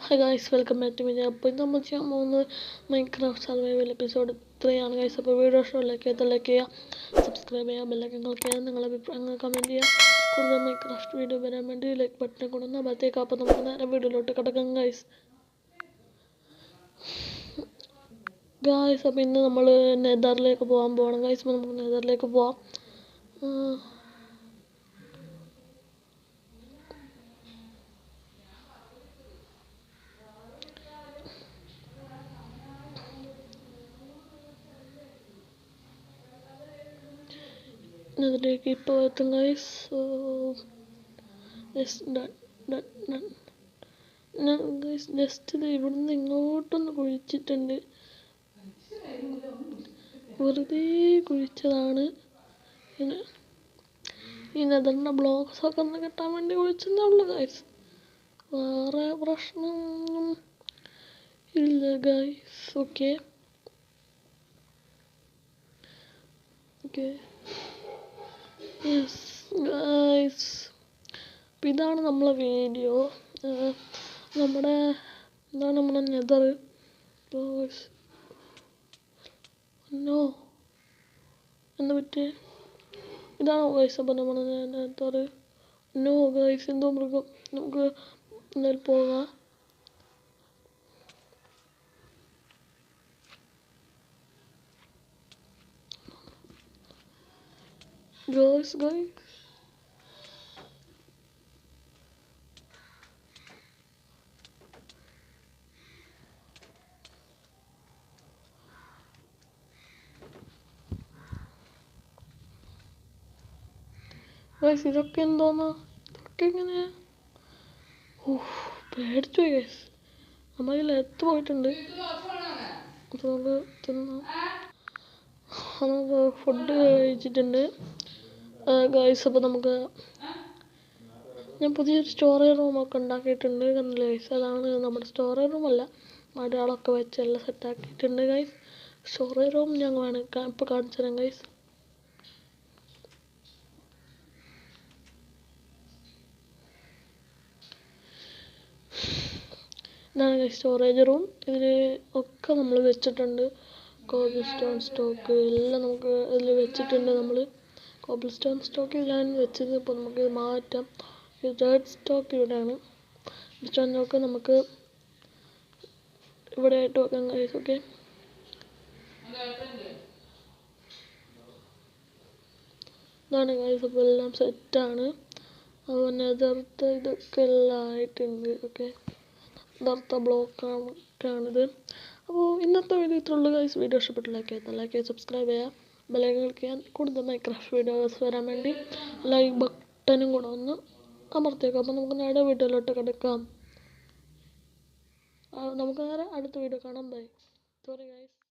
Hi guys, welcome back to my channel. അപ്പോൾ നമ്മൾ ചെയ്യാൻ പോകുന്നത് മൈൻക്രാഫ്റ്റ് സർവൈവൽ എപ്പിസോഡ് 3 ആണ് ഗൈസ്. അപ്പോൾ വീഡിയോ ഇഷ്ടമുള്ളവർക്ക് ലൈക്ക് ചെയ്യുക, സബ്സ്ക്രൈബ് ചെയ്യുക, ബെല്ലൈക്കൺ ക്ലിക്ക് ചെയ്യുക, നിങ്ങളുടെ അഭിപ്രായങ്ങൾ കമൻറ്റ് ചെയ്യുക. കൂടുതൽ മൈൻക്രാഫ്റ്റ് വീഡിയോ വരാൻ വേണ്ടി ലൈക്ക് ബട്ടൺ കൂടെ ഒന്ന് അമർത്തിയേക്കാം. അപ്പോൾ നമുക്ക് നേരെ വീഡിയോയിലോട്ട് കിടക്കാം ഗൈസ്. അപ്പോൾ ഇന്ന് നമ്മൾ നെതറിലേക്ക് പോകാൻ പോകണം ഗൈസ്. അപ്പോൾ നമുക്ക് നെതറിലേക്ക് പോവാം. അതിലേക്ക് ഇപ്പോൾ എത്തും ഗൈസ്. ഞാൻ ഗൈസ് ജസ്റ്റ് ഇത് ഇവിടുന്ന് ഇങ്ങോട്ടൊന്ന് കുഴിച്ചിട്ടുണ്ട്, വെറുതെ കുഴിച്ചതാണ്. പിന്നെ ഈ നെതറിൻ്റെ ബ്ലോക്സൊക്കെ ഒന്ന് കിട്ടാൻ വേണ്ടി കുഴിച്ചതേ ഉള്ളൂ ഗൈസ്, വേറെ പ്രശ്നമൊന്നും ഇല്ല ഗൈസ്. ഓക്കെ യെസ് ഗൈസ്, അപ്പം ഇതാണ് നമ്മളെ വീഡിയോ. ഇതാണ് നമ്മുടെ നെതർ. നോ എന്താ പറ്റിയ ഇതാണോ ഗൈസ്? അപ്പം നമ്മുടെ നെതർ. നോ ഗൈസ്, എന്തോ മൃഗം. നമുക്ക് എന്തായാലും പോകാം. ഗൈസ് ഇതൊക്കെ എന്തോന്നാ, ഇതൊക്കെ ഇങ്ങനെ പേടിച്ചു പോയി ഗൈസ്. നമ്മളിൽ എത്ത് പോയിട്ടുണ്ട്. അപ്പോൾ നമുക്ക് തിന്നാം. നമുക്ക് ഫുഡ് കഴിച്ചിട്ടുണ്ട് ഗൈസ്. അപ്പോൾ നമുക്ക് ഞാൻ പുതിയൊരു സ്റ്റോറേജ് റൂമൊക്കെ ഉണ്ടാക്കിയിട്ടുണ്ട് കണ്ടില്ലേ ഗൈസ്. അതാണ് നമ്മുടെ സ്റ്റോറേജ് റൂമല്ല, മടകളൊക്കെ വെച്ച് എല്ലാം സെറ്റാക്കിയിട്ടുണ്ട് ഗൈസ്. സ്റ്റോറേജ് റൂം ഞങ്ങൾ വേണം ഇപ്പോൾ കാണിച്ചു തരാം ഗൈസ്. ഇതാണ് ഗൈസ് സ്റ്റോറേജ് റൂം. ഇതിൽ ഒക്കെ നമ്മൾ വെച്ചിട്ടുണ്ട്. കോബിൾ സ്റ്റോൺ സ്റ്റോക്ക് എല്ലാം നമുക്ക് ഇതിൽ വെച്ചിട്ടുണ്ട്. നമ്മൾ കോബിൾ സ്റ്റോൺ സ്റ്റോക്കിലാണ് വെച്ചത്. ഇപ്പോൾ നമുക്ക് മാറ്റാം. റെഡ് സ്റ്റോക്ക് ഇവിടെയാണ്. സ്റ്റോൺ സ്റ്റോക്ക് നമുക്ക് ഇവിടെ ആയിട്ട് വെക്കാം ഗൈസ്. ഓക്കെ, ഇതാണ് ഗൈസ്. അപ്പോൾ എല്ലാം സെറ്റാണ്. അപ്പോൾ നെതർത്തെ ഇതൊക്കെ എല്ലാം ആയിട്ടുണ്ട്. ഓക്കെ, നെതർത്തെ ബ്ലോക്കാണിത്. അപ്പോൾ ഇന്നത്തെ വീഡിയോ ഇത്രയുള്ളൂ ഗൈസ്. വീഡിയോ ഇഷ്ടപ്പെട്ട് ലൈക്ക് ചെയ്യുക, സബ്സ്ക്രൈബ് ചെയ്യുക, ബെല്ലൈക്കൺ ക്ലിക്ക് ചെയ്യാൻ. കൂടുതൽ മൈൻക്രാഫ്റ്റ് വീഡിയോസ് വരാൻ വേണ്ടി ലൈക്ക് ബട്ടണും കൂടെ ഒന്ന് അമർത്തിയേക്കാം. അപ്പോൾ നമുക്ക് നേരെ വീഡിയോയിലോട്ട് കിടക്കാം. നമുക്ക് നേരെ അടുത്ത വീഡിയോ കാണാം. ബൈ. Sorry guys.